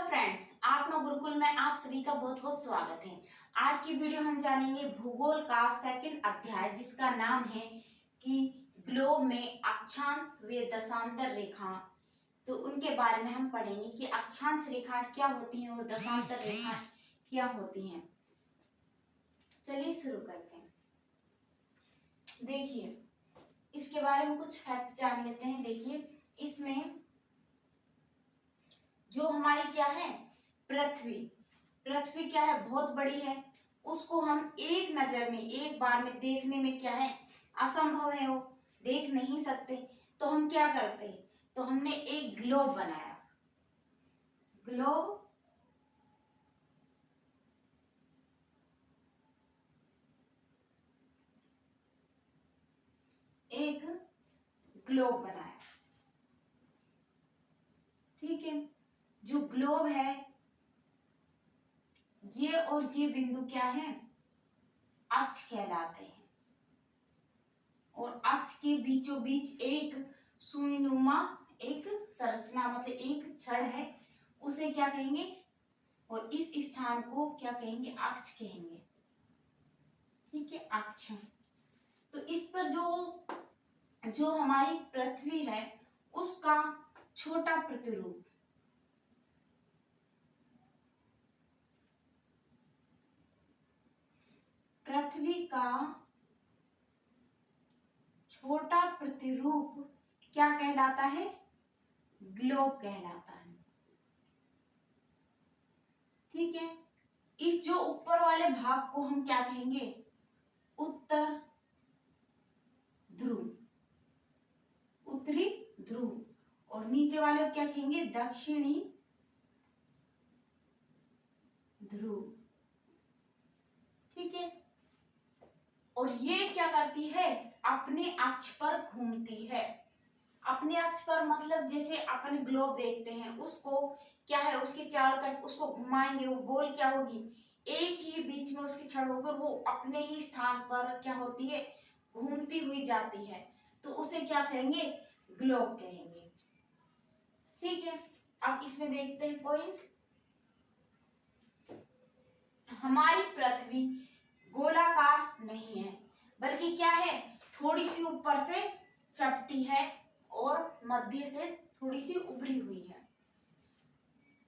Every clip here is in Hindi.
फ्रेंड्स, आत्मा गुरुकुल में आप सभी का बहुत बहुत स्वागत है। आज की वीडियो हम जानेंगे भूगोल का सेकंड अध्याय जिसका नाम है कि ग्लोब में अक्षांश व दशांतर रेखा। तो उनके बारे में हम पढ़ेंगे कि अक्षांश रेखा क्या होती हैं और दशांतर रेखा क्या होती हैं। चलिए शुरू करते हैं। देखिए, इसके बारे में कुछ फैक्ट जान लेते हैं। देखिए, इसमें जो हमारी क्या है पृथ्वी पृथ्वी क्या है, बहुत बड़ी है। उसको हम एक नजर में एक बार में देखने में क्या है, असंभव है, वो देख नहीं सकते। तो हम क्या करते हैं, तो हमने एक ग्लोब बनाया। ग्लोब एक ग्लोब बनाया, ठीक है। जो ग्लोब है, ये और ये बिंदु क्या है, अक्ष कहलाते हैं। और अक्ष के बीचों बीच एक सुईनुमा एक संरचना मतलब एक छड़ है, उसे क्या कहेंगे, और इस स्थान को क्या कहेंगे, अक्ष कहेंगे, ठीक है, अक्ष। तो इस पर जो जो हमारी पृथ्वी है उसका छोटा प्रतिरूप, पृथ्वी का छोटा प्रतिरूप क्या कहलाता है, ग्लोब कहलाता है, ठीक है। इस जो ऊपर वाले भाग को हम क्या कहेंगे, उत्तर ध्रुव, उत्तरी ध्रुव, और नीचे वाले को क्या कहेंगे, दक्षिणी ध्रुव, ठीक है। और ये क्या करती है, अपने अक्ष पर घूमती है। अपने अक्ष पर मतलब जैसे अपन ग्लोब देखते हैं, उसको क्या है, उसके चारों तरफ उसको घुमाएंगे, वो गोल क्या होगी, एक ही बीच में उसकी छड़ होकर वो अपने ही स्थान पर क्या होती है, घूमती हुई जाती है। तो उसे क्या कहेंगे, ग्लोब कहेंगे, ठीक है। अब इसमें देखते हैं पॉइंट। हमारी पृथ्वी गोलाकार नहीं है, बल्कि क्या है, थोड़ी सी ऊपर से चपटी है और मध्य से थोड़ी सी उभरी हुई है।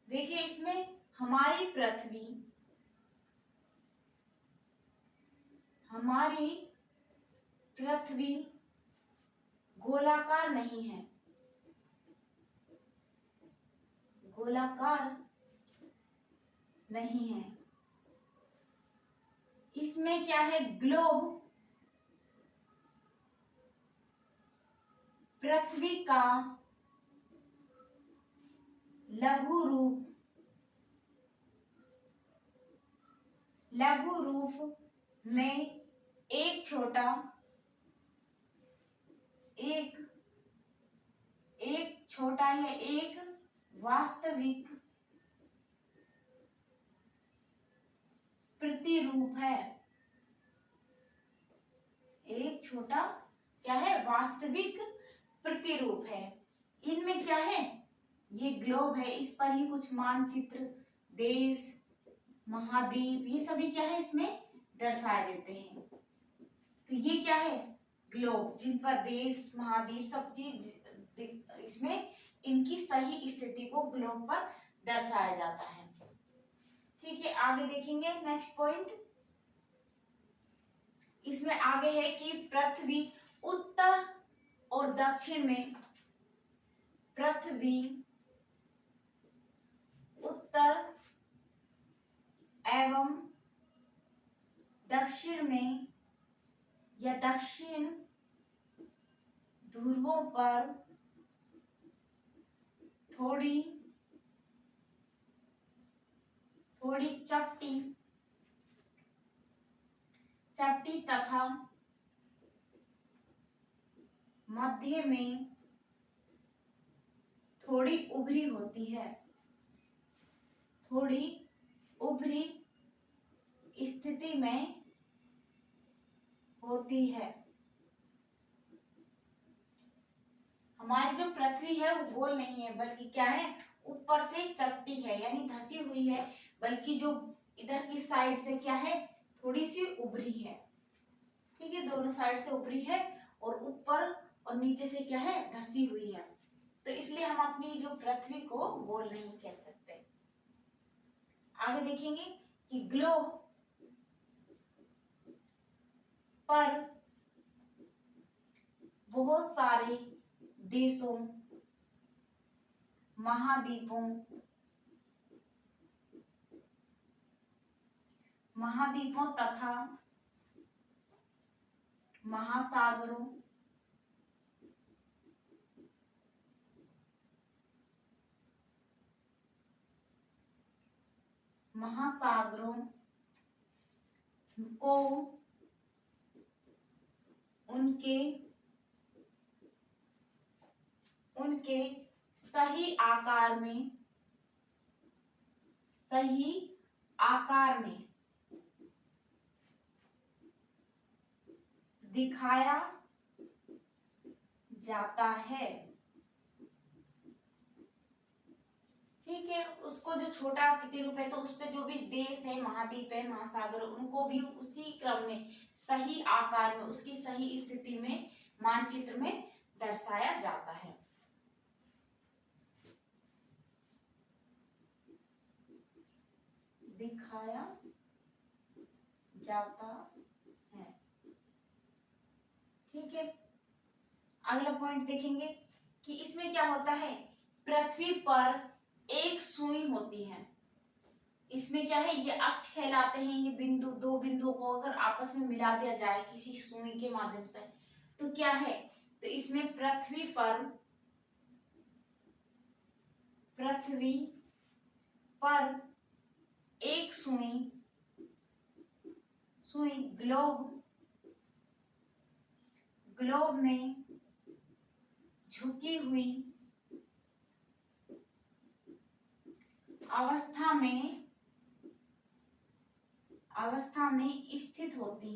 देखिए, इसमें हमारी पृथ्वी गोलाकार नहीं है, गोलाकार नहीं है। इसमें क्या है, ग्लोब पृथ्वी का लघु रूप में एक छोटा या एक वास्तविक प्रतिरूप है। एक छोटा क्या है, वास्तविक प्रतिरूप है। इनमें क्या है, ये ग्लोब है, इस पर ही कुछ मानचित्र, देश, महाद्वीप, ये सभी क्या है इसमें दर्शा देते हैं। तो ये क्या है, ग्लोब, जिन पर देश, महाद्वीप सब चीज इसमें इनकी सही स्थिति को ग्लोब पर दर्शाया जाता है, ठीक है। आगे देखेंगे नेक्स्ट पॉइंट। इसमें आगे है कि पृथ्वी उत्तर और दक्षिण में, पृथ्वी उत्तर एवं दक्षिण में या दक्षिण ध्रुवों पर थोड़ी चपटी तथा मध्य में थोड़ी उभरी होती है, थोड़ी उभरी स्थिति में होती है। हमारी जो पृथ्वी है वो गोल नहीं है, बल्कि क्या है, ऊपर से चपटी है यानी धसी हुई है, बल्कि जो इधर की साइड से क्या है, थोड़ी सी उभरी है। ठीक है, दोनों साइड से उभरी है और ऊपर और नीचे से क्या है, धसी हुई है। तो इसलिए हम अपनी जो पृथ्वी को गोल नहीं कह सकते। आगे देखेंगे कि ग्लोब पर बहुत सारे देशों, महाद्वीपों तथा महासागरों को उनके सही आकार में दिखाया जाता है। ठीक है, उसको जो छोटा प्रतिरूप है तो उसपे जो भी देश है, महाद्वीप है, महासागर, उनको भी उसी क्रम में, सही आकार में, उसकी सही स्थिति में मानचित्र में दर्शाया जाता है। दिखाया जाता है। ठीक है, अगला पॉइंट देखेंगे कि इसमें क्या होता है, पृथ्वी पर एक सुई होती है। इसमें क्या है, ये अक्ष कहलाते हैं। ये बिंदु, दो बिंदुओं को अगर आपस में मिला दिया जाए किसी सुई के माध्यम से तो क्या है, तो इसमें पृथ्वी पर एक सुई ग्लोब में झुकी हुई अवस्था में स्थित होती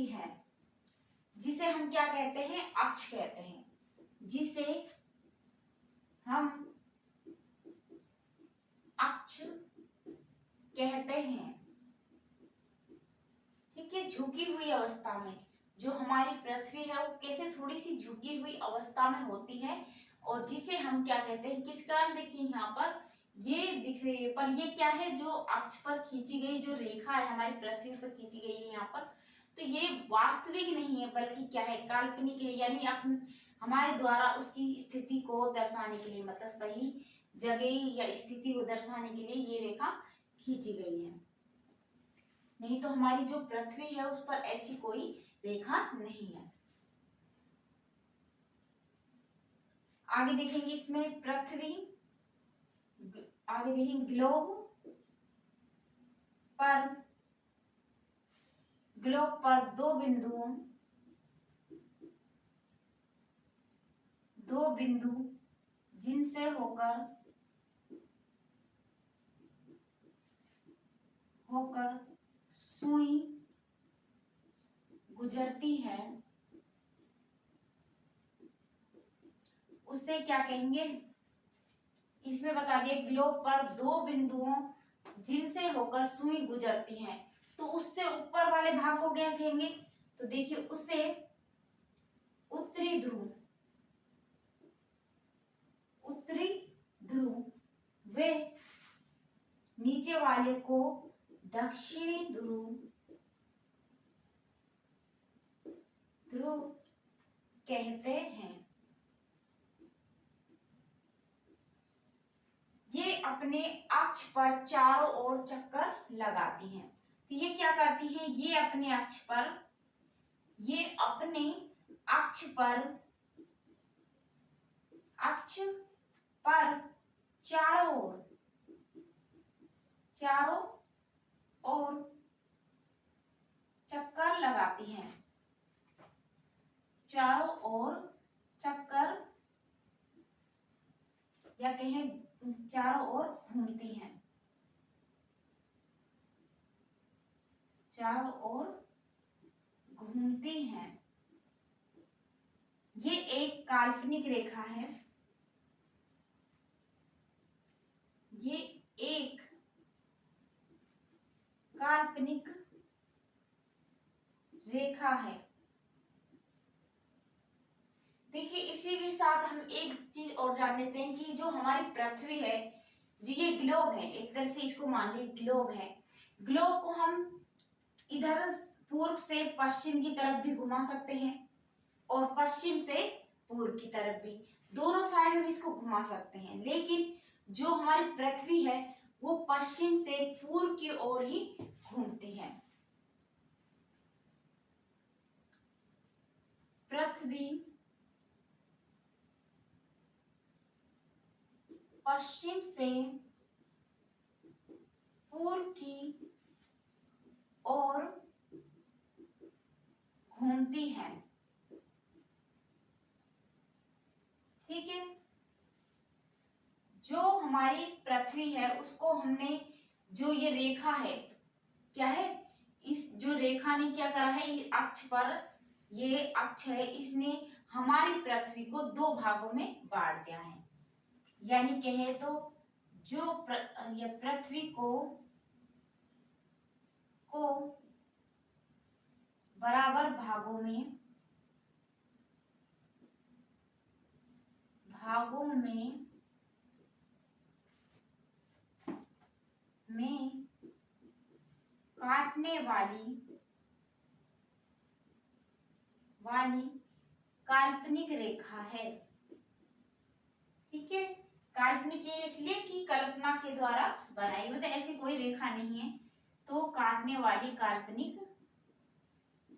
है। जिसे हम क्या कहते हैं, अक्ष कहते हैं। जिसे हम अक्ष कहते हैं। ठीक है, झुकी हुई अवस्था में जो हमारी पृथ्वी है वो कैसे थोड़ी सी झुकी हुई अवस्था में होती है, और जिसे हम क्या कहते हैं, किस कारण, देखिए यहाँ पर ये दिख रही है, पर ये क्या है, जो अक्ष पर खींची गई जो रेखा है, हमारी पृथ्वी पर खींची गई है यहाँ पर, तो ये वास्तविक नहीं है, बल्कि क्या है, काल्पनिक है। यानी हमारे द्वारा उसकी स्थिति को दर्शाने के लिए, मतलब सही जगह या स्थिति को दर्शाने के लिए ये रेखा खींची गई है। नहीं तो हमारी जो पृथ्वी है उस पर ऐसी कोई रेखा नहीं है। आगे देखेंगे इसमें आगे देखेंगे ग्लोब पर दो बिंदु जिनसे होकर सुई गुजरती है, उससे क्या कहेंगे, इसमें बता दिए ग्लोब पर दो बिंदुओं जिनसे होकर सुई गुजरती है, तो उससे ऊपर वाले भाग को क्या कहेंगे, तो देखिए उसे उत्तरी ध्रुव वे नीचे वाले को दक्षिणी ध्रुव कहते हैं। ये अपने अक्ष पर चारों ओर चक्कर लगाती हैं। तो ये क्या करती हैं, ये अपने अक्ष पर चारों ओर चक्कर लगाती हैं। चारों ओर चक्कर या कहें चारों ओर घूमती हैं। चारों ओर घूमती हैं। ये एक काल्पनिक रेखा है, ये एक काल्पनिक रेखा है। देखिए इसी के साथ हम एक चीज और जान लेते हैं कि जो हमारी पृथ्वी है, ये ग्लोब है, एक तरह से इसको मान लीजिए ग्लोब है। ग्लोब को हम इधर पूर्व से पश्चिम की तरफ भी घुमा सकते हैं और पश्चिम से पूर्व की तरफ भी, दोनों साइड हम इसको घुमा सकते हैं। लेकिन जो हमारी पृथ्वी है वो पश्चिम से पूर्व की ओर ही घूमती है। पृथ्वी पश्चिम से पूर्व की ओर घूमती है। ठीक है, जो हमारी पृथ्वी है उसको हमने, जो ये रेखा है क्या है, इस जो रेखा ने क्या करा है, ये अक्ष पर, ये अक्ष है, इसने हमारी पृथ्वी को दो भागों में बांट दिया है। यानी कहे तो जो ये पृथ्वी को बराबर भागों में काटने वाली काल्पनिक रेखा है। ठीक है, काल्पनिक ये इसलिए कि कल्पना के द्वारा बनाई, मतलब ऐसी कोई रेखा नहीं है, तो काटने वाली काल्पनिक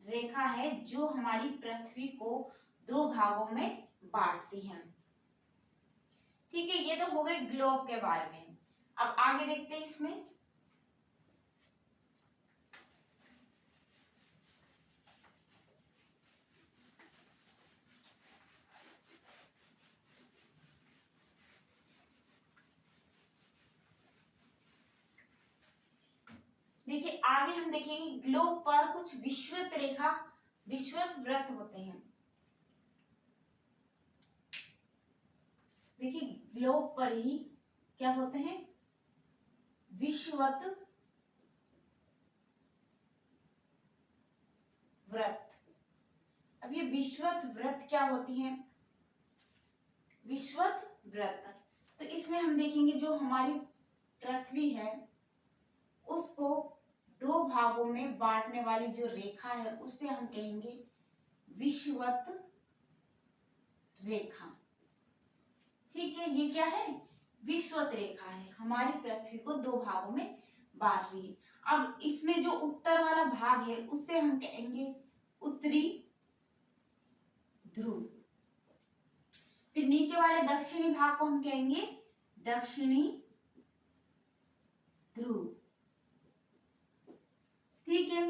रेखा है जो हमारी पृथ्वी को दो भागों में बांटती है। ठीक है, ये तो हो गए ग्लोब के बारे में। अब आगे देखते हैं इसमें। देखिए आगे हम देखेंगे ग्लोब पर कुछ विषुवत रेखा, विषुवत वृत्त होते हैं। देखिए ग्लोब पर ही क्या होते हैं, विषुवत वृत्त। अब ये विषुवत वृत्त क्या होती हैं, विषुवत वृत्त, तो इसमें हम देखेंगे जो हमारी पृथ्वी है उसको दो भागों में बांटने वाली जो रेखा है उससे हम कहेंगे विषुवत रेखा। ठीक है, ये क्या है, विषुवत रेखा है, हमारी पृथ्वी को दो भागों में बांट रही है। अब इसमें जो उत्तर वाला भाग है उससे हम कहेंगे उत्तरी ध्रुव, फिर नीचे वाले दक्षिणी भाग को हम कहेंगे दक्षिणी ध्रुव। ठीक है,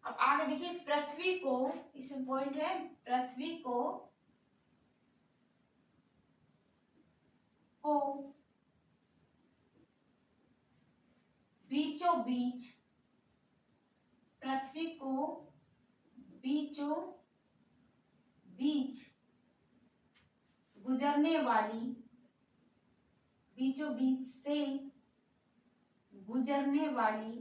अब आगे देखिए पृथ्वी को, इसमें पॉइंट है, पृथ्वी को बीचों बीच, पृथ्वी को बीचों बीच गुजरने वाली, बीचों बीच से गुजरने वाली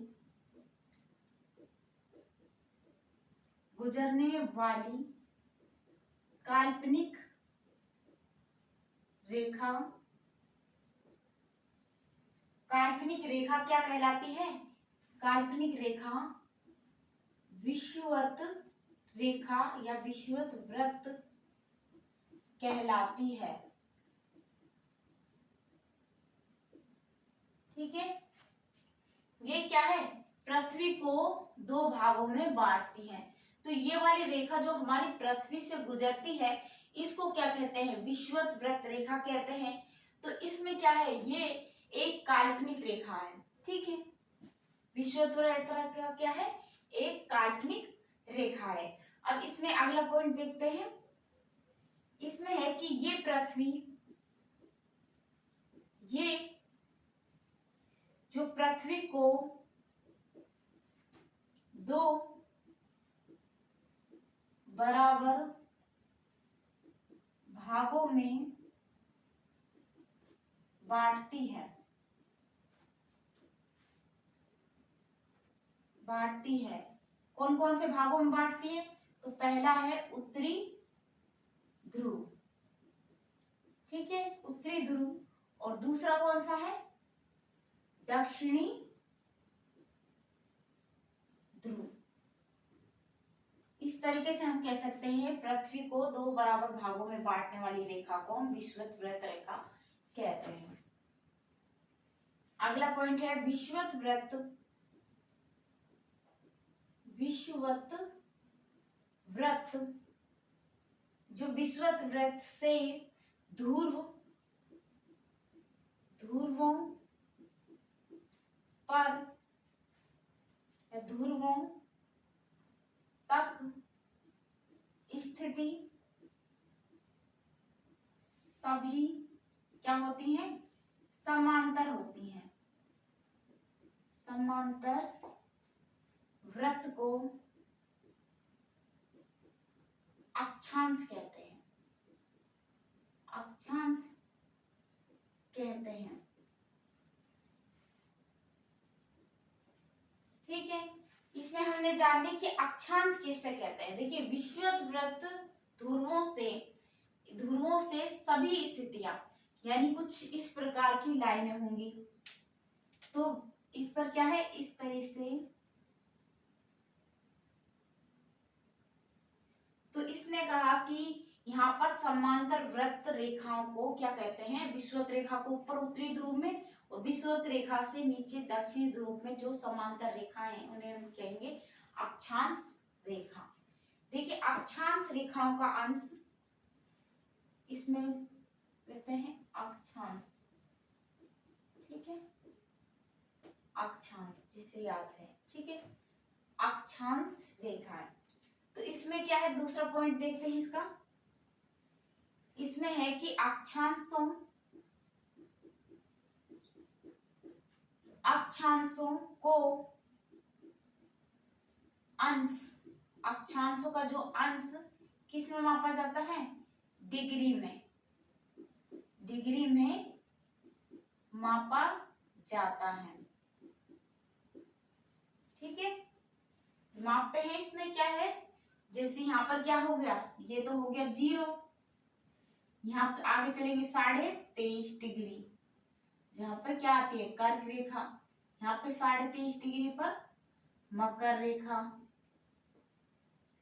काल्पनिक रेखा, काल्पनिक रेखा क्या कहलाती है, काल्पनिक रेखा विषुवत रेखा या विषुवत वृत्त कहलाती है। ठीक है, ये क्या है, पृथ्वी को दो भागों में बांटती है। तो ये वाली रेखा जो हमारी पृथ्वी से गुजरती है इसको क्या कहते हैं, विषुवत वृत्त रेखा कहते हैं। तो इसमें क्या है, ये एक काल्पनिक रेखा है। ठीक है, विषुवत वृत्त रेखा क्या है, एक काल्पनिक रेखा है। अब इसमें अगला पॉइंट देखते हैं, इसमें है कि ये पृथ्वी, ये जो पृथ्वी को दो बराबर भागों में बांटती है, बांटती है। कौन कौन से भागों में बांटती है? तो पहला है उत्तरी ध्रुव, ठीक है, उत्तरी ध्रुव। और दूसरा कौन सा है? दक्षिणी ध्रुव। इस तरीके से हम कह सकते हैं पृथ्वी को दो बराबर भागों में बांटने वाली रेखा को हम विषुवत रेखा कहते हैं। अगला पॉइंट है विषुवत वृत्त। विषुवत वृत्त जो विषुवत वृत्त से ध्रुवों पर या ध्रुवों तक स्थिति सभी क्या होती हैं? समांतर होती हैं। समांतर वृत्त को अक्षांश कहते हैं, अक्षांश कहते हैं, ठीक है। इसमें हमने जान लिया कि अक्षांश किसे कहते हैं। देखिए विषुवत वृत्त ध्रुवों से सभी स्थितियां, यानी कुछ इस प्रकार की लाइनें होंगी। तो इस पर क्या है, इस तरह से, तो इसने कहा कि यहाँ पर समांतर वृत्त रेखाओं को क्या कहते हैं? विषुवत रेखा को ऊपर उत्तरी ध्रुव में और विषुवत रेखा से नीचे दक्षिणी ध्रुव में जो समांतर रेखाएं हैं उन्हें हम कहेंगे अक्षांश रेखा। देखिए अक्षांश रेखाओं का अंश इसमें कहते हैं अक्षांश, ठीक है, अक्षांश जिसे याद है, ठीक है, अक्षांश रेखाएं। तो इसमें क्या है, दूसरा पॉइंट देखते हैं इसका। इसमें है कि अक्षांशों को अंश, अक्षांशों का जो अंश किस में मापा जाता है? डिग्री में, डिग्री में मापा जाता है, ठीक है। मापते हैं, इसमें क्या है, जैसे यहाँ पर क्या हो गया, ये तो हो गया 0, यहाँ पर आगे चलेंगे 23.5 डिग्री, जहां पर क्या आती है? कर्क रेखा। यहाँ पे 23.5 डिग्री पर मकर रेखा,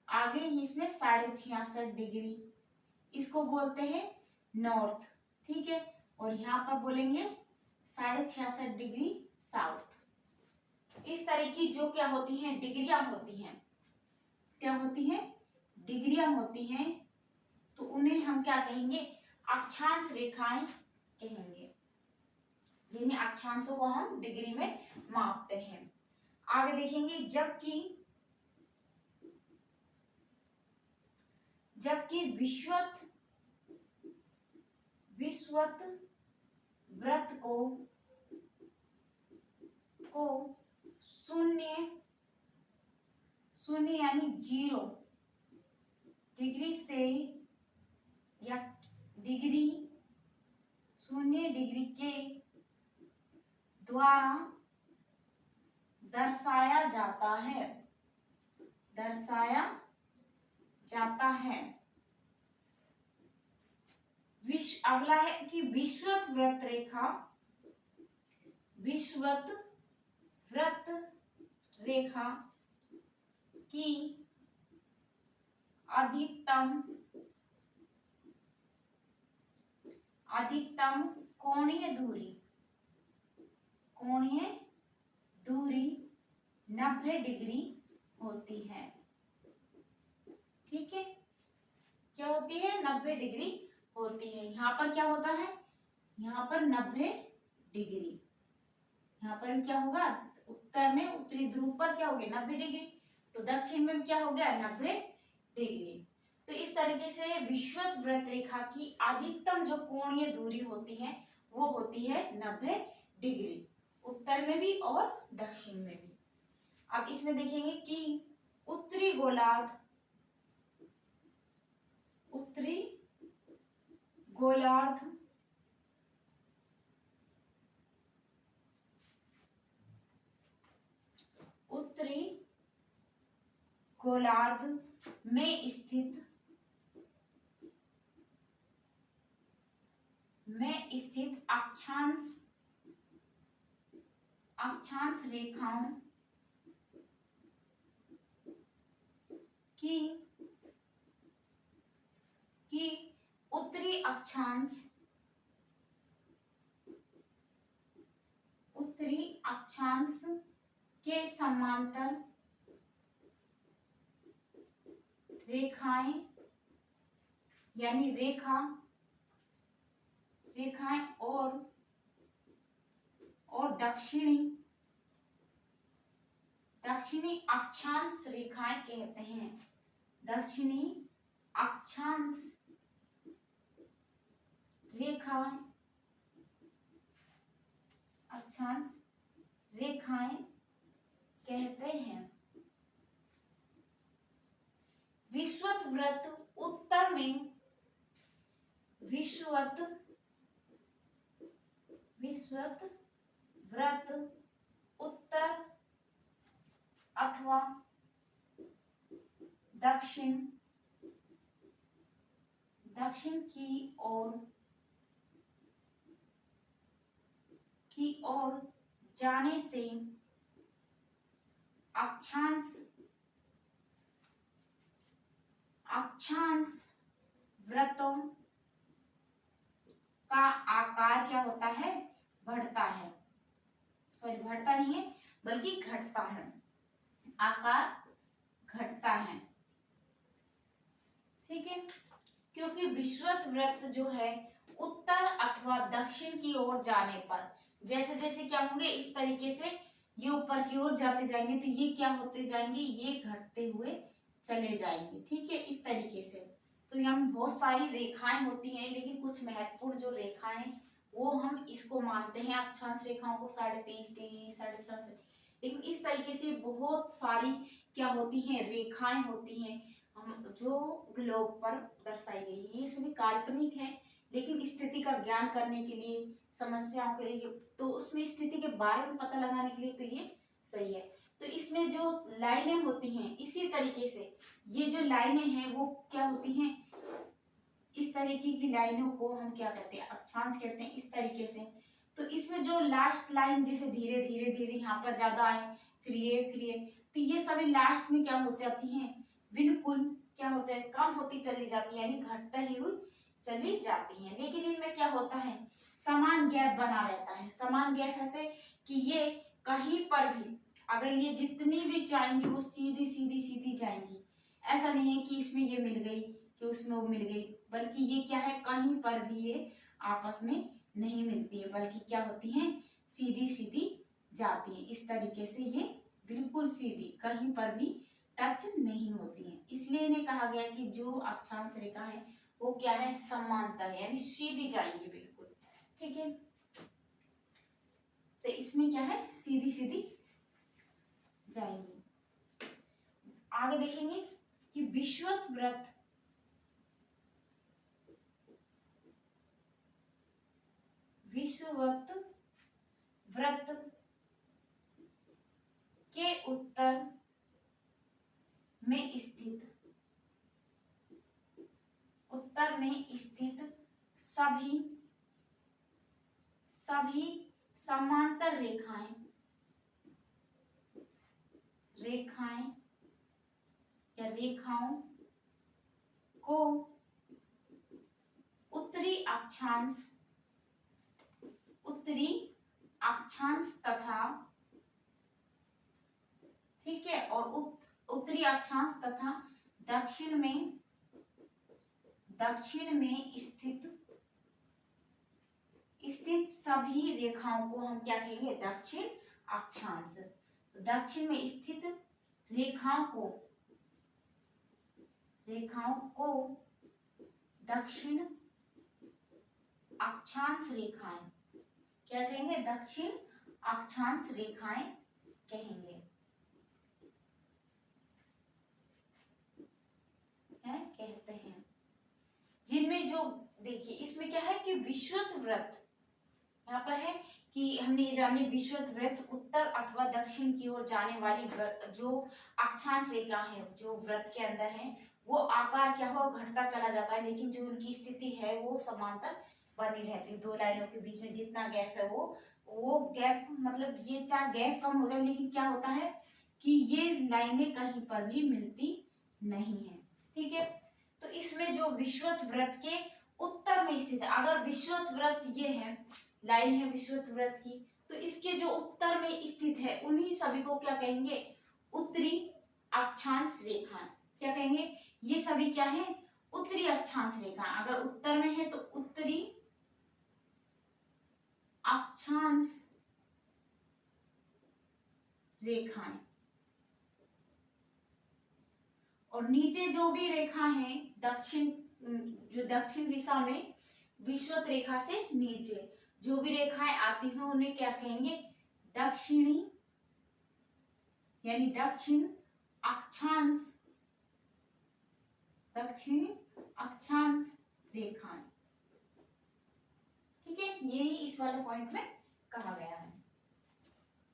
आगे इसमें 66.5 डिग्री, इसको बोलते हैं नॉर्थ, ठीक है। और यहाँ पर बोलेंगे 66.5 डिग्री साउथ। इस तरह की जो क्या होती हैं, डिग्रियां होती हैं, क्या होती हैं? डिग्रियां होती हैं। तो उन्हें हम क्या कहेंगे? अक्षांश रेखाएं कहेंगे, जिन्हें अक्षांशों को हम डिग्री में मापते हैं। आगे देखेंगे जबकि विषुवत वृत्त को शून्य यानी 0 डिग्री से या डिग्री 0 डिग्री के द्वारा दर्शाया जाता है, अगला है कि विषुवत वृत्त रेखा की अधिकतम कोणीय दूरी 90 डिग्री होती है, ठीक है। क्या होती है? 90 डिग्री होती है। यहाँ पर क्या होता है? यहाँ पर 90 डिग्री, यहाँ पर क्या होगा? उत्तर में उत्तरी ध्रुव पर क्या हो गया? 90 डिग्री। तो दक्षिण में क्या हो गया? 90 डिग्री। तो इस तरीके से विषुवत वृत्त रेखा की अधिकतम जो कोणीय दूरी होती है वो होती है 90 डिग्री, उत्तर में भी और दक्षिण में भी। अब इसमें देखेंगे कि उत्तरी गोलार्ध, उत्तरी गोलार्ध में स्थित अक्षांश रेखाओं की उत्तरी अक्षांश के समांतर रेखाएं यानी रेखाएं और दक्षिणी अक्षांश रेखाएं कहते हैं। दक्षिणी अक्षांश रेखाएं कहते हैं। विषुवत वृत्त उत्तर में विषुवत वृत्त उत्तर अथवा दक्षिण की ओर जाने से अक्षांश वृत्तों का आकार क्या होता है? बढ़ता है। सॉरी, बढ़ता नहीं है बल्कि घटता है। आकार घटता है, ठीक है, क्योंकि विषुवत वृत्त जो है उत्तर अथवा दक्षिण की ओर जाने पर जैसे जैसे क्या होंगे, इस तरीके से ये ऊपर की ओर जाते जाएंगे तो ये क्या होते जाएंगे, ये घटते हुए चले जाएंगे, ठीक है, इस तरीके से। तो यहाँ में बहुत सारी रेखाएं होती हैं, लेकिन कुछ महत्वपूर्ण जो रेखाएं वो हम इसको मानते हैं अक्षांश रेखाओं को 23.5 डिग्री 6.5, लेकिन इस तरीके से बहुत सारी क्या होती हैं, रेखाएं होती हैं हम जो ग्लोब पर दर्शाई गई है। ये सभी काल्पनिक है, लेकिन स्थिति का ज्ञान करने के लिए, समस्याओं के लिए, तो उसमें स्थिति के बारे में पता लगाने के लिए तो ये सही है। तो इसमें जो लाइनें होती हैं इसी तरीके से, ये जो लाइनें हैं वो क्या होती हैं, इस तरीके की लाइनों को हम क्या कहते हैं, अक्षांश कहते हैं, इस तरीके से। तो इसमें जो लास्ट लाइन जैसे धीरे धीरे धीरे यहाँ पर ज्यादा आए, फिर ये, तो ये सभी लास्ट में क्या हो जाती हैं, बिल्कुल क्या होता है, कम होती चली जाती है, यानी घटता ही हुई चली जाती हैं। लेकिन इनमें क्या होता है, समान गैप बना रहता है। समान गैप ऐसे कि ये कहीं पर भी अगर ये जितनी भी जाएंगी वो सीधी सीधी सीधी जाएंगी। ऐसा नहीं है कि इसमें ये मिल गई कि उसमें वो मिल गई, बल्कि ये क्या है, कहीं पर भी ये आपस में नहीं मिलती है, बल्कि क्या होती हैं, सीधी सीधी जाती है। इस तरीके से ये बिल्कुल सीधी, कहीं पर भी टच नहीं होती है। इसलिए इन्हें कहा गया कि जो अक्षांश रेखा है वो क्या है, समांतर है, यानी सीधी जाएंगी बिल्कुल, ठीक है। तो इसमें क्या है, सीधी सीधी जाएंगी। आगे देखेंगे कि विषुवत वृत्त के उत्तर में स्थित सभी समांतर रेखाओं को उत्तरी अक्षांश तथा, ठीक है, और उत्तरी अक्षांश तथा दक्षिण में स्थित सभी रेखाओं को हम क्या कहेंगे, दक्षिण अक्षांश। दक्षिण में स्थित रेखाओं को दक्षिण अक्षांश रेखाएं क्या कहेंगे, दक्षिण अक्षांश रेखाएं कहेंगे, कहते हैं, जिनमें जो देखिए इसमें क्या है कि विषुवत वृत्त यहाँ पर है कि हमने ये जानी विषुवत वृत्त उत्तर अथवा दक्षिण की ओर जाने वाली जो अक्षांश रेखा है जो वृत्त के अंदर है वो आकार क्या हो घटता चला जाता है, लेकिन जो उनकी स्थिति है वो समांतर बनी रहती है। दो लाइनों के बीच में जितना गैप है वो गैप मतलब ये चाहे गैप कम हो जाए लेकिन क्या होता है कि ये लाइनें कहीं पर भी मिलती नहीं है। ठीक है, तो इसमें जो विषुवत वृत्त के उत्तर में स्थित है, अगर विषुवत वृत्त ये है लाइन है विषुवत वृत्त की, तो इसके जो उत्तर में स्थित है उन्हीं सभी को क्या कहेंगे उत्तरी अक्षांश रेखा। क्या कहेंगे, ये सभी क्या है उत्तरी अक्षांश रेखा। अगर उत्तर में है तो उत्तरी अक्षांश रेखाएं, और नीचे जो भी रेखा है दक्षिण जो दक्षिण दिशा में विषुवत रेखा से नीचे जो भी रेखाएं आती हैं उन्हें क्या कहेंगे दक्षिणी यानी दक्षिण अक्षांश रेखाएं। ठीक है, यही इस वाले पॉइंट में कहा गया है।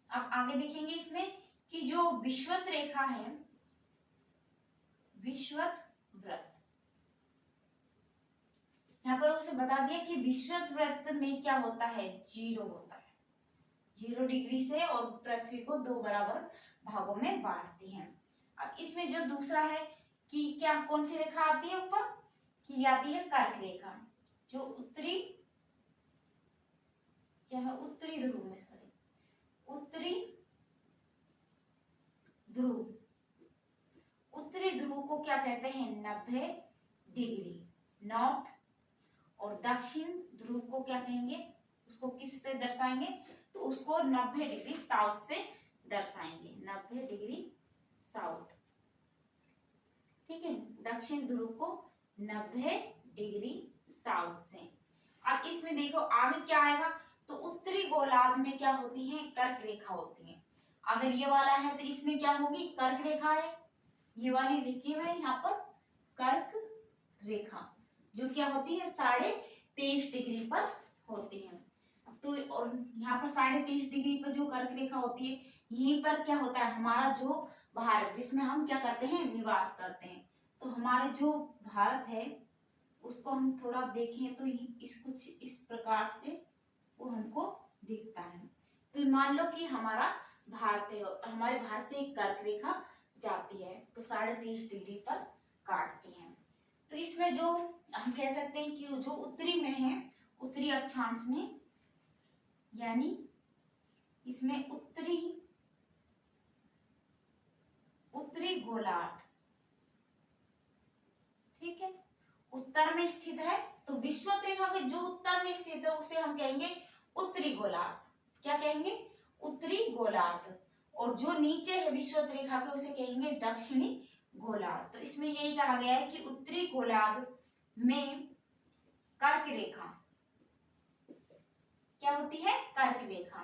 अब आगे देखेंगे इसमें कि जो विषुवत रेखा है विषुवत वृत्त, यहाँ पर उसे बता दिया कि विषुवत वृत्त में क्या होता है जीरो होता है, 0 डिग्री से, और पृथ्वी को 2 बराबर भागों में बांटती है। अब इसमें जो दूसरा है कि क्या कौन सी रेखा आती है ऊपर की आती है कर्क रेखा, जो उत्तरी क्या है उत्तरी ध्रुव में उत्तरी ध्रुव को क्या कहते हैं 90 डिग्री नॉर्थ, और दक्षिण ध्रुव को क्या कहेंगे उसको किससे दर्शाएंगे तो उसको 90 डिग्री साउथ से दर्शाएंगे, 90 डिग्री साउथ। ठीक है, दक्षिण ध्रुव को 90 डिग्री साउथ से। अब इसमें देखो आगे क्या आएगा तो उत्तरी गोलार्ध में क्या होती है कर्क रेखा होती है। अगर ये वाला है तो इसमें क्या होगी कर्क रेखा है, ये वाली लिखी हुई है यहाँ पर कर्क रेखा जो क्या होती है 23.5 डिग्री पर होती है। तो और यहाँ पर 23.5 डिग्री पर जो कर्क रेखा होती है यहीं पर क्या होता है हमारा जो भारत जिसमें हम क्या करते हैं निवास करते हैं। तो हमारे जो भारत है उसको हम थोड़ा देखें तो इस कुछ इस प्रकार से वो हमको दिखता है। तो मान लो कि हमारा भारत है और हमारे भारत से एक कर्क रेखा जाती है तो 23.5 डिग्री पर काटती है। तो इसमें जो हम कह सकते हैं कि जो उत्तरी में है उत्तरी अक्षांश में यानी इसमें उत्तरी गोलार्ध, ठीक है, उत्तर में स्थित है। तो विषुवत रेखा के जो उत्तर में स्थित है उसे हम कहेंगे उत्तरी गोलार्ध। क्या कहेंगे उत्तरी गोलार्ध, और जो नीचे है विषुवत रेखा के उसे कहेंगे दक्षिणी गोलार्ध। तो इसमें यही कहा गया है कि उत्तरी गोलार्ध में कर्क रेखा क्या होती है कर्क रेखा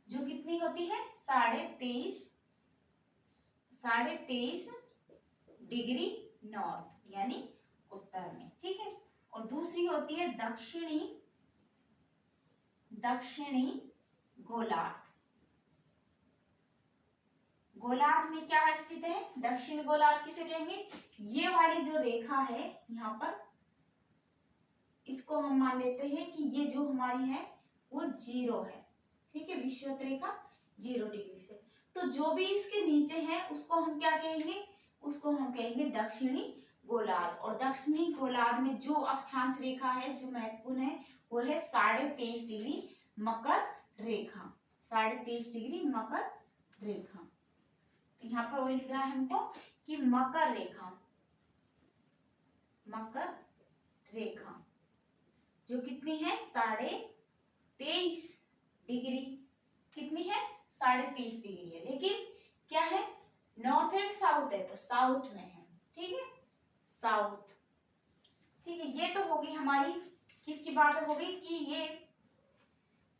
जो कितनी होती है 23.5 डिग्री नॉर्थ यानी उत्तर में। ठीक है, और दूसरी होती है दक्षिणी गोलार्ध। गोलार्ध में क्या स्थित है दक्षिण गोलार्ध किसे कहेंगे ये वाली जो रेखा है यहाँ पर इसको हम मान लेते हैं कि ये जो हमारी है वो 0 है। ठीक है, विषुवत रेखा 0 डिग्री से, तो जो भी इसके नीचे है उसको हम क्या कहेंगे उसको हम कहेंगे दक्षिणी गोलार्ध। और दक्षिणी गोलार्ध में जो अक्षांश रेखा है जो महत्वपूर्ण है वो है 23.5 डिग्री मकर रेखा, 23.5 डिग्री मकर रेखा। तो यहाँ पर वही लिख रहा है हमको कि मकर रेखा जो कितनी है 23.5 डिग्री, कितनी है 23.5 डिग्री है, लेकिन क्या है नॉर्थ है साउथ है तो साउथ में है। ठीक है, साउथ। ठीक है, ये तो होगी हमारी किसकी बात होगी कि ये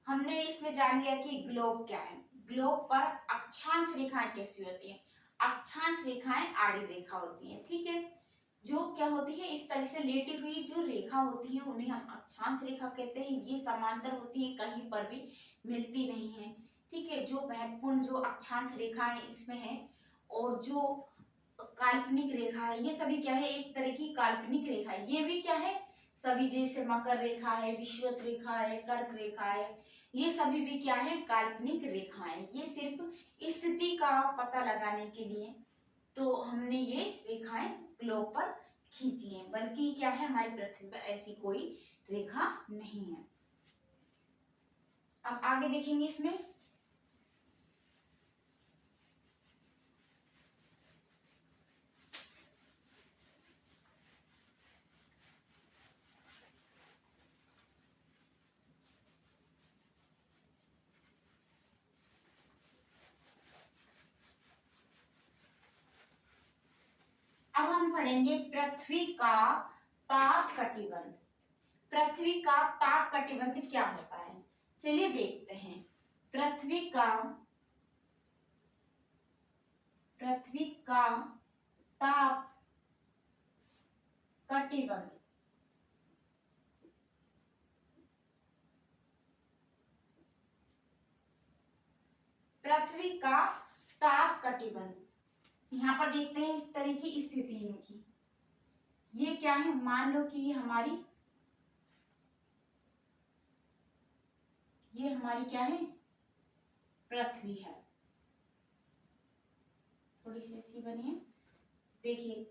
हमने इसमें जान लिया कि ग्लोब क्या है, ग्लोब पर अक्षांश रेखाएं कैसी होती है, अक्षांश रेखाएं आड़ी रेखा होती है। ठीक है, जो क्या होती है इस तरह से लेटी हुई जो रेखा होती है उन्हें हम अक्षांश रेखा कहते हैं। ये समांतर होती है, कहीं पर भी मिलती नहीं है। ठीक है, जो महत्वपूर्ण जो अक्षांश रेखा है इसमें है, और जो काल्पनिक रेखा है ये सभी क्या है, एक तरह की काल्पनिक रेखा है। ये भी क्या है, सभी जैसे मकर रेखा है, विषुवत रेखा है, कर्क रेखा है, ये सभी भी क्या है, काल्पनिक रेखाएं। ये सिर्फ स्थिति का पता लगाने के लिए तो हमने ये रेखाएं ग्लोब पर खींची हैं, बल्कि क्या है, हमारी पृथ्वी पर ऐसी कोई रेखा नहीं है। अब आगे देखेंगे इसमें। अब हम पढ़ेंगे पृथ्वी का ताप कटिबंध। पृथ्वी का ताप कटिबंध क्या होता है, चलिए देखते हैं। पृथ्वी का ताप कटिबंध। पृथ्वी का ताप कटिबंध, यहाँ पर देखते हैं एक तरह की स्थिति इनकी। ये क्या है, मान लो कि ये हमारी क्या है, पृथ्वी है। थोड़ी सी ऐसी बनी है, देखिए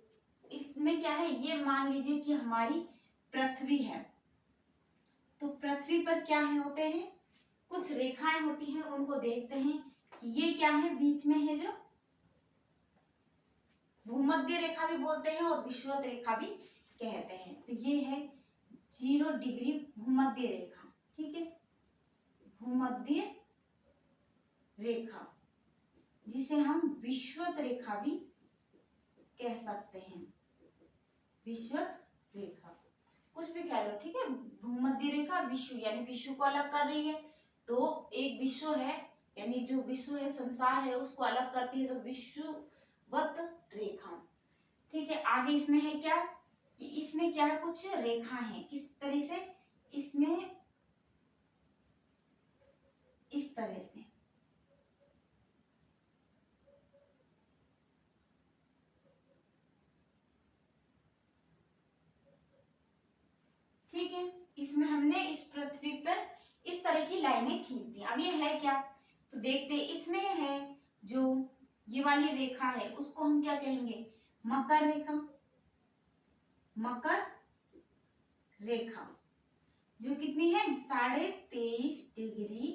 इसमें क्या है, ये मान लीजिए कि हमारी पृथ्वी है। तो पृथ्वी पर क्या है, होते हैं कुछ रेखाएं होती हैं, उनको देखते हैं कि ये क्या है, बीच में है जो भूमध्य रेखा भी बोलते हैं और विषुवत रेखा भी कहते हैं। तो ये है 0 डिग्री भूमध्य रेखा। ठीक है, भूमध्य रेखा जिसे हम विषुवत रेखा भी कह सकते हैं। विषुवत रेखा कुछ भी कह लो, ठीक है। भूमध्य रेखा विश्व यानी विश्व को अलग कर रही है, तो एक विश्व है यानी जो विश्व है, संसार है, उसको अलग करती है, तो विषुवत रेखा। ठीक है, आगे इसमें है क्या, कि इसमें क्या है, कुछ रेखा है, किस तरह से, इसमें इस तरह से, ठीक है। इसमें हमने इस पृथ्वी पर इस तरह की लाइनें खींच दी। अब ये है क्या, तो देखते हैं। इसमें है जो ये वाली रेखा है उसको हम क्या कहेंगे, मकर रेखा। मकर रेखा जो कितनी है, 23.5 डिग्री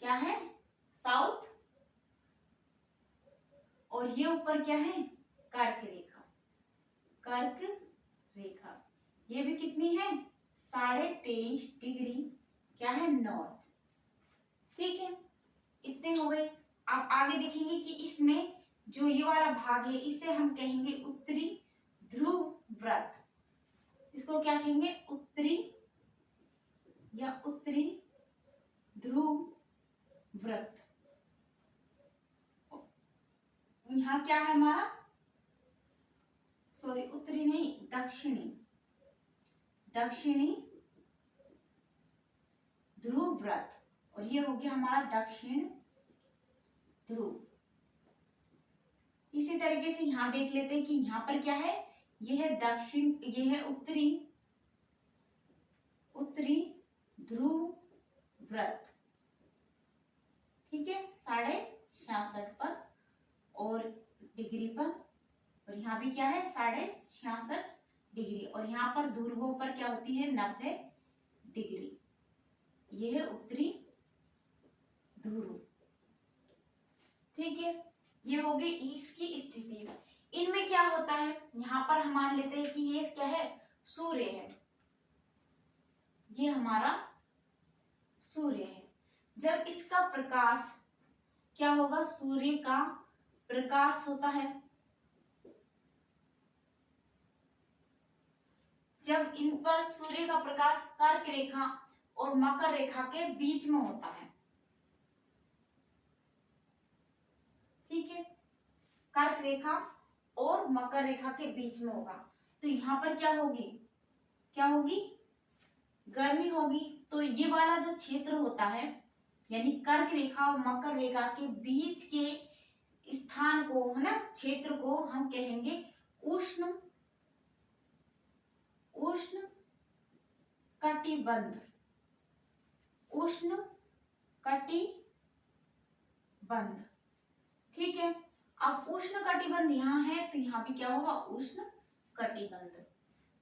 क्या है, साउथ, और ये ऊपर क्या है, कर्क रेखा। कर्क रेखा ये भी कितनी है, 23.5 डिग्री क्या है, नॉर्थ। ठीक है, इतने हो गए। आप आगे देखेंगे कि इसमें जो ये वाला भाग है इसे हम कहेंगे उत्तरी ध्रुव व्रत। इसको क्या कहेंगे, उत्तरी या उत्तरी ध्रुव व्रत। यहाँ क्या है हमारा, सॉरी उत्तरी नहीं, दक्षिणी, दक्षिणी ध्रुव व्रत, और ये हो गया हमारा दक्षिण ध्रुव। इसी तरीके से यहाँ देख लेते हैं कि यहाँ पर क्या है, ये है दक्षिण, ये है उत्तरी, उत्तरी ध्रुव व्रत। ठीक है, 66.5 पर और डिग्री पर, और यहाँ भी क्या है, 66.5 डिग्री, और यहाँ पर ध्रुवों पर क्या होती है, 90 डिग्री। ये है उत्तरी ध्रुव। ठीक है, ये हो गई इसकी स्थिति। इनमें क्या होता है, यहाँ पर हम मान लेते हैं कि ये क्या है, सूर्य है, ये हमारा सूर्य है। जब इसका प्रकाश क्या होगा, सूर्य का प्रकाश होता है, जब इन पर सूर्य का प्रकाश कर्क रेखा और मकर रेखा के बीच में होता है। ठीक है, कर्क रेखा और मकर रेखा के बीच में होगा, तो यहाँ पर क्या होगी, क्या होगी, गर्मी होगी। तो ये वाला जो क्षेत्र होता है यानी कर्क रेखा और मकर रेखा के बीच के स्थान को, है ना, क्षेत्र को हम कहेंगे उष्ण उष्ण कटिबंध, उष्ण कटिबंध। ठीक है, अब उष्ण कटिबंध यहाँ है तो यहाँ भी क्या होगा, उष्ण कटिबंध।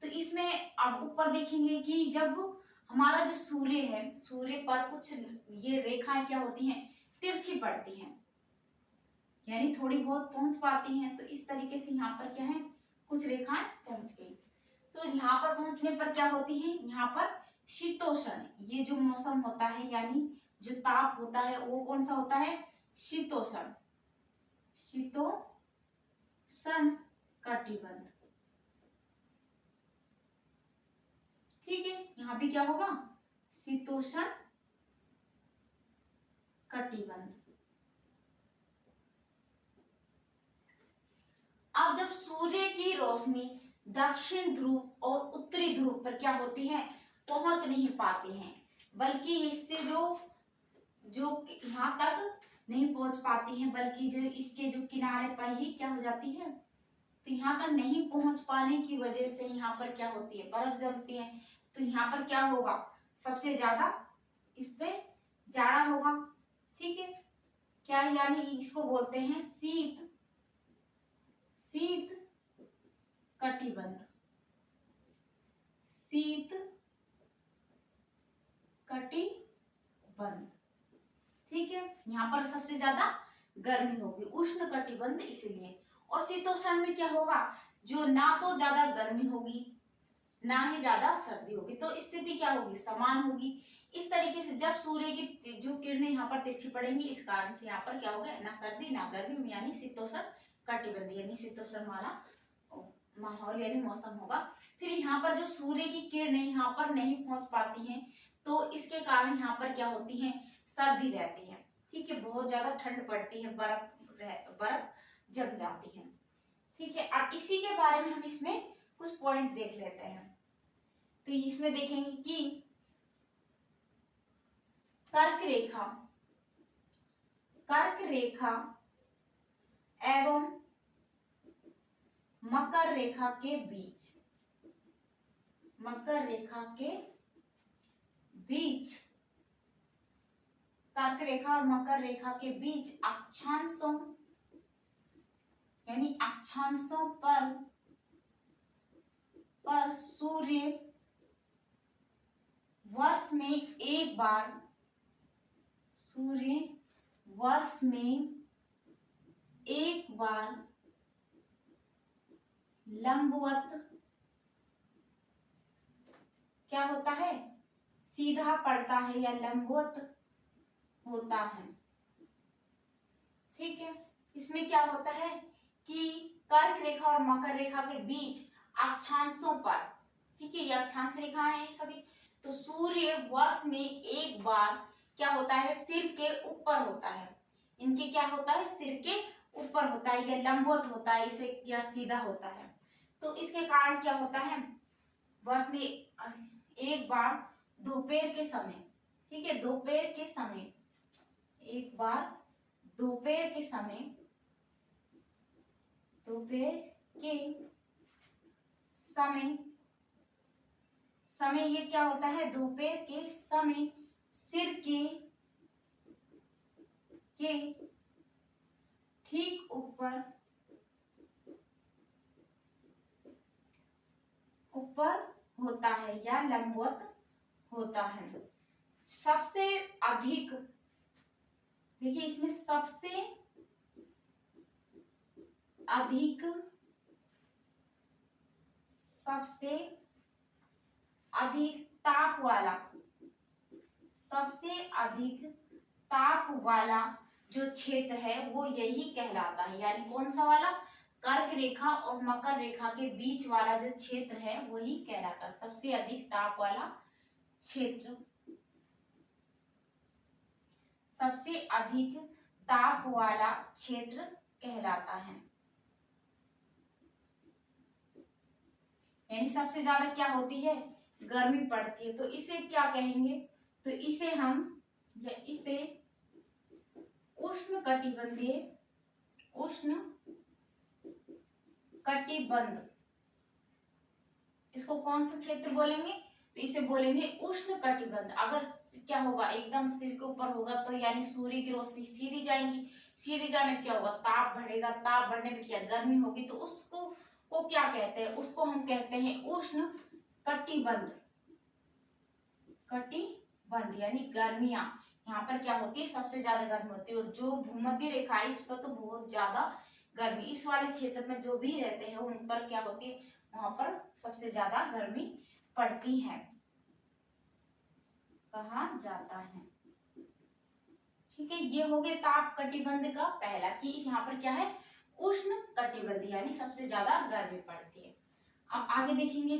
तो इसमें अब ऊपर देखेंगे कि जब हमारा जो सूर्य है, सूर्य पर कुछ ये रेखाएं क्या होती हैं, तिरछी पड़ती हैं, यानी थोड़ी बहुत पहुंच पाती हैं। तो इस तरीके से यहाँ पर क्या है, कुछ रेखाएं पहुंच गई। तो यहाँ पर पहुंचने पर क्या होती है, यहाँ पर शीतोष्ण, ये जो मौसम होता है यानी जो ताप होता है वो कौन सा होता है, शीतोष्ण, शीतोष्ण कटिबंध। ठीक है, यहाँ भी क्या होगा, शीतोष्ण कटिबंध। अब जब सूर्य की रोशनी दक्षिण ध्रुव और उत्तरी ध्रुव पर क्या होती है, पहुंच नहीं पाती है, बल्कि इससे जो जो यहाँ तक नहीं पहुंच पाती है, बल्कि जो इसके जो किनारे पर ही क्या हो जाती है, तो यहाँ तक नहीं पहुंच पाने की वजह से यहाँ पर क्या होती है, बर्फ जमती है। तो यहाँ पर क्या होगा, सबसे ज्यादा इस पे जाड़ा होगा। ठीक है, क्या यानी इसको बोलते हैं शीत शीत कटिबंध, शीत कटिबंध। ठीक है, यहाँ पर सबसे ज्यादा गर्मी होगी, उष्ण कटिबंध इसलिए। और शीतोष्ण में क्या होगा, जो ना तो ज्यादा गर्मी होगी ना ही ज्यादा सर्दी होगी, तो स्थिति क्या होगी, समान होगी। इस तरीके से जब सूर्य की जो किरणें यहाँ पर तिरछी पड़ेंगी, इस कारण से यहाँ पर क्या होगा, ना सर्दी ना गर्मी, यानी शीतोष्ण कटिबंध, यानी शीतोष्ण वाला माहौल यानी मौसम होगा। फिर यहाँ पर जो सूर्य की किरणें यहाँ पर नहीं पहुंच पाती हैं, तो इसके कारण यहाँ पर क्या होती है, सर्दी रहती है। ठीक है, बहुत ज्यादा ठंड पड़ती है, बर्फ जम जाती है। ठीक है, अब इसी के बारे में हम इसमें कुछ पॉइंट देख लेते हैं। तो इसमें देखेंगे कि कर्क रेखा एवं मकर रेखा के बीच, मकर रेखा के बीच, कर्क रेखा और मकर रेखा के बीच अक्षांशों यानी अक्षांशों पर सूर्य वर्ष में एक बार, सूर्य वर्ष में एक बार लंबवत क्या होता है, सीधा पड़ता है या लंबवत होता है। ठीक है, इसमें क्या होता है कि कर्क रेखा और मकर रेखा के बीच अक्षांशों पर, ठीक है, ये अक्षांश रेखाएं हैं सभी, तो सूर्य वर्ष में एक बार क्या होता है, सिर के ऊपर होता है, इनके क्या होता है, सिर के ऊपर होता है, या लंबवत होता है इसे, या सीधा होता है। तो इसके कारण क्या होता है, वर्ष में एक बार दोपहर के समय, ठीक है, दोपहर के समय एक बार, दोपहर के समय, दोपहर के समय, समय ये क्या होता है, दोपहर के समय सिर के ठीक ऊपर होता है या लंबवत होता है। सबसे अधिक, देखिए इसमें सबसे अधिक, सबसे अधिक ताप वाला, सबसे अधिक ताप वाला जो क्षेत्र है वो यही कहलाता है, यानी कौन सा वाला, कर्क रेखा और मकर रेखा के बीच वाला जो क्षेत्र है वही कहलाता है सबसे अधिक ताप वाला क्षेत्र, सबसे अधिक ताप वाला क्षेत्र कहलाता है। यानी सबसे ज्यादा क्या होती है, गर्मी पड़ती है। तो इसे क्या कहेंगे, तो इसे हम या इसे उष्ण कटिबंध, इसको कौन सा क्षेत्र बोलेंगे, तो इसे बोलेंगे उष्ण कटिबंध। अगर क्या होगा, एकदम सिर के ऊपर होगा तो यानी सूर्य की रोशनी सीधी जाएगी, सीधी जाने पे क्या होगा, ताप बढ़ेगा, ताप बढ़ने पे क्या, गर्मी होगी। तो उसको क्या कहते हैं, उसको हम कहते हैं उष्ण कटिबंध। कटिबंध यानी गर्मियां, यहाँ पर क्या होती है, सबसे ज्यादा गर्मी होती है। और जो भूमध्य रेखा है इस पर तो बहुत ज्यादा गर्मी, इस वाले क्षेत्र में जो भी रहते हैं उन पर क्या होती है, वहां पर सबसे ज्यादा गर्मी पड़ती है, कहा जाता है। ठीक है, ये हो गया ताप कटिबंध का पहला, कि यहाँ पर क्या है, उष्ण कटिबंध यानी सबसे ज्यादा गर्मी पड़ती है। अब आगे देखेंगे,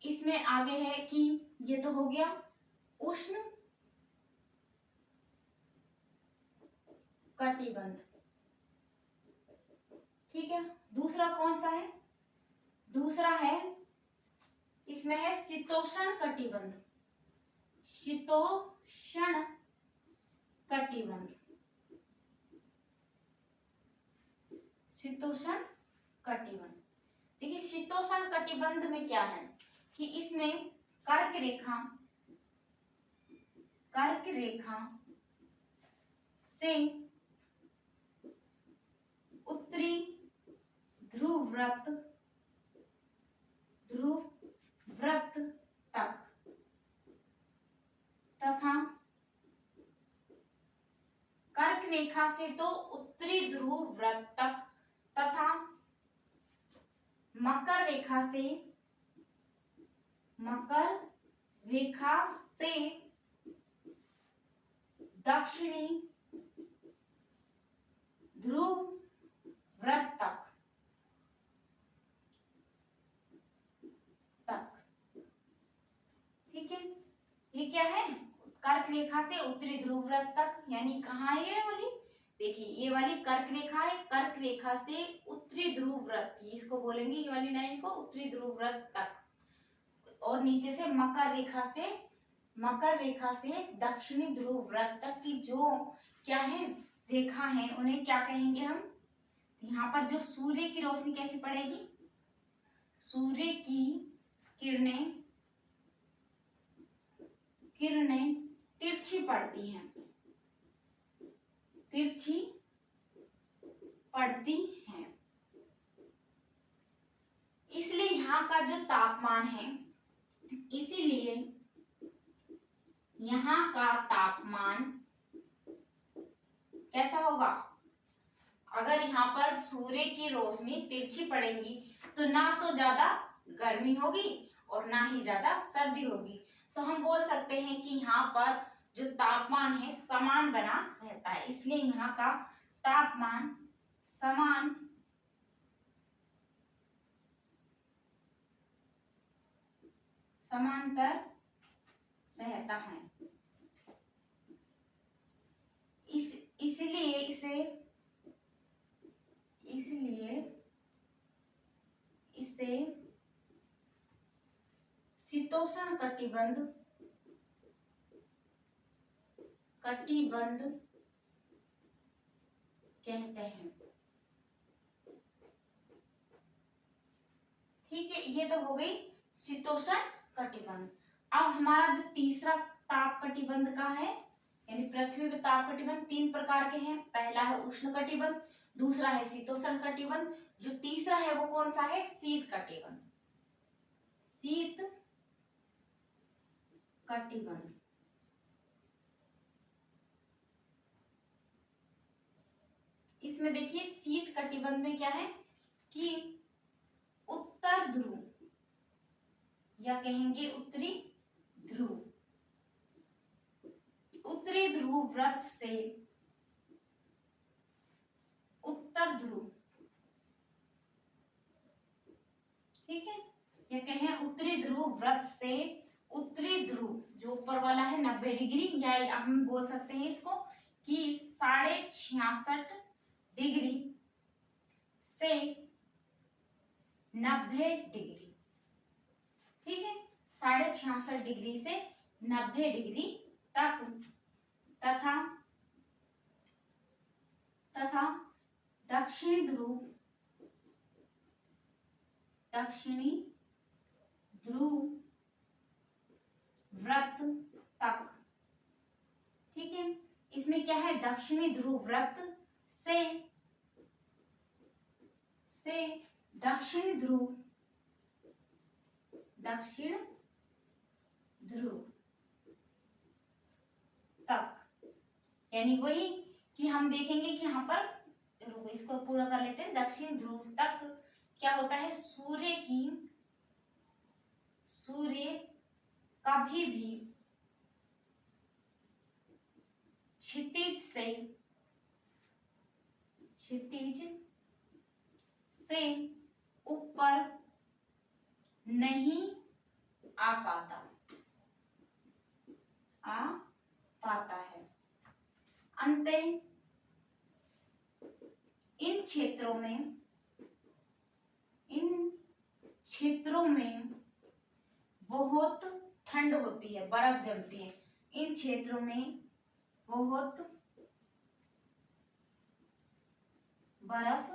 इसमें आगे है कि ये तो हो गया उष्ण कटिबंध। ठीक है, दूसरा कौन सा है, दूसरा है, इसमें है शीतोष्ण कटिबंध। शीतोष्ण कटिबंध, शीतोष्ण कटिबंध। देखिए शीतोष्ण कटिबंध में क्या है कि इसमें कर्क रेखा से उत्तरी ध्रुव वृत्त तक तथा कर्क रेखा से तो उत्तरी ध्रुव वृत्त तक तथा मकर रेखा से दक्षिणी ध्रुव वृत्त तक ठीक है, ये क्या है, कर्क रेखा से उत्तरी ध्रुव वृत्त तक, यानी कहाँ है ये वाली, देखिए ये वाली कर्क रेखा है, कर्क रेखा से उत्तरी ध्रुव वृत्त, इसको बोलेंगे ये वाली लाइन को उत्तरी ध्रुव वृत्त तक। और नीचे से मकर रेखा से दक्षिणी ध्रुव वृत्त तक की जो क्या है, रेखा है, उन्हें क्या कहेंगे हम, यहाँ पर जो सूर्य की रोशनी कैसी पड़ेगी, सूर्य की किरणें तिरछी पड़ती हैं, इसलिए यहाँ का जो तापमान है, इसीलिए यहाँ का तापमान कैसा होगा, अगर यहाँ पर सूर्य की रोशनी तिरछी पड़ेगी तो ना तो ज्यादा गर्मी होगी और ना ही ज्यादा सर्दी होगी। तो हम बोल सकते हैं कि यहाँ पर जो तापमान है समान बना रहता है, इसलिए यहाँ का तापमान समांतर रहता है। इसलिए इसे शीतोष्ण कटिबंध कहते हैं। ठीक है, ये तो हो गई शीतोष्ण कटिबंध। अब हमारा जो तीसरा ताप कटिबंध का है, यानी पृथ्वी पे ताप कटिबंध तीन प्रकार के हैं, पहला है उष्ण कटिबंध, दूसरा है शीतोष्ण कटिबंध, जो तीसरा है वो कौन सा है, शीत कटिबंध। इसमें देखिए शीत कटिबंध में क्या है कि उत्तर ध्रुव या कहेंगे उत्तरी ध्रुव वृत्त से उत्तर ध्रुव, ठीक है, या कहें उत्तरी ध्रुव वृत्त से उत्तरी ध्रुव जो ऊपर वाला है 90 डिग्री, या हम बोल सकते हैं इसको कि 66.5 डिग्री से 90 डिग्री, ठीक है, 66.5 डिग्री से 90 डिग्री तक, तथा दक्षिणी ध्रुव व्रत तक, ठीक है। इसमें क्या है, दक्षिणी ध्रुव व्रत से दक्षिण ध्रुव तक, यानी वही कि हम देखेंगे कि यहाँ पर, रुको इसको पूरा कर लेते हैं। दक्षिण ध्रुव तक क्या होता है, सूर्य कभी भी क्षितिज से ऊपर नहीं आ पाता है। अंततः इन क्षेत्रों में बहुत ठंड होती है, बर्फ जमती है। इन क्षेत्रों में बहुत बर्फ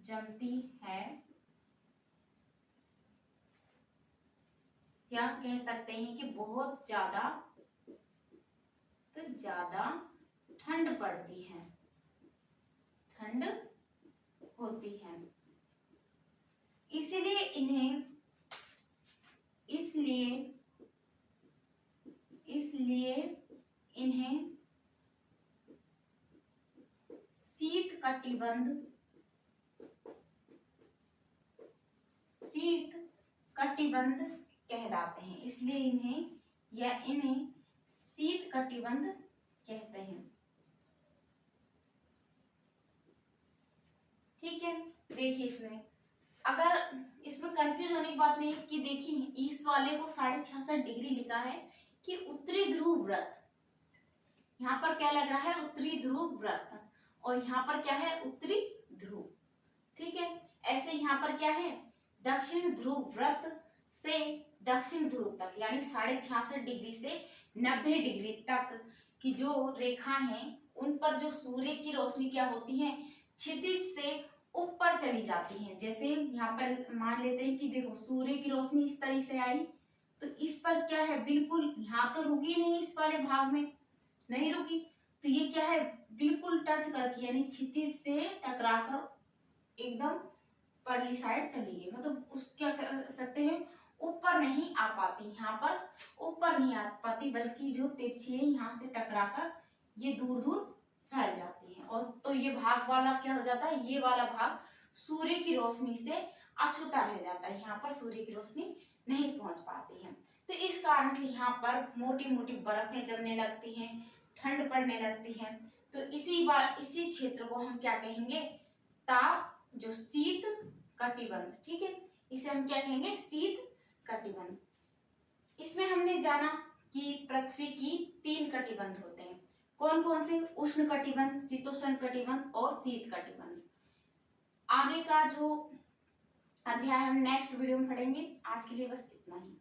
जमती है, क्या कह सकते हैं कि बहुत ज्यादा ठंड पड़ती है, ठंड होती है। इसलिए इन्हें शीत कटिबंध कहलाते हैं। इसलिए इन्हें शीत कटिबंध कहते हैं, ठीक है। देखिए इसमें कंफ्यूज होने की बात नहीं कि देखिए इस वाले को 66.5 डिग्री लिखा है कि उत्तरी ध्रुव व्रत, यहाँ पर क्या लग रहा है, उत्तरी ध्रुव व्रत, और यहाँ पर क्या है, उत्तरी ध्रुव, ठीक है। ऐसे यहाँ पर क्या है, दक्षिण ध्रुव व्रत से दक्षिण ध्रुव तक, यानी 66.5 डिग्री से 90 डिग्री तक की जो रेखा है, उन पर जो सूर्य की रोशनी क्या होती है, क्षितिज से ऊपर चली जाती है। जैसे यहाँ पर मान लेते हैं कि देखो सूर्य की रोशनी इस तरह से आई, तो इस पर क्या है, बिल्कुल यहाँ तो रुकी नहीं, इस वाले भाग में नहीं रुकी, तो ये क्या है, बिल्कुल टच करके, यानी क्षितिज से टकराकर एकदम परली साइड चली गई, मतलब उस क्या कर सकते हैं, ऊपर नहीं आ पाती, यहाँ पर ऊपर नहीं आ पाती, बल्कि जो तिरछी है यहाँ से टकराकर ये दूर दूर फैल जाती है। और तो ये भाग वाला क्या हो जाता है, ये वाला भाग सूर्य की रोशनी से अछूता रह जाता है, यहाँ पर सूर्य की रोशनी नहीं पहुंच पाती है। तो इस कारण से यहाँ पर मोटी मोटी बर्फें जमने लगती हैं, ठंड पड़ने लगती है। तो इसी क्षेत्र को हम क्या कहेंगे, जो शीत कटिबंध, ठीक है, इसे हम क्या कहेंगे, शीत कटिबंध। इसमें हमने जाना कि पृथ्वी की 3 कटिबंध होते हैं। कौन कौन से, उष्ण कटिबंध, शीतोष्ण कटिबंध और शीत कटिबंध। आगे का जो अध्याय हम नेक्स्ट वीडियो में पढ़ेंगे। आज के लिए बस इतना ही।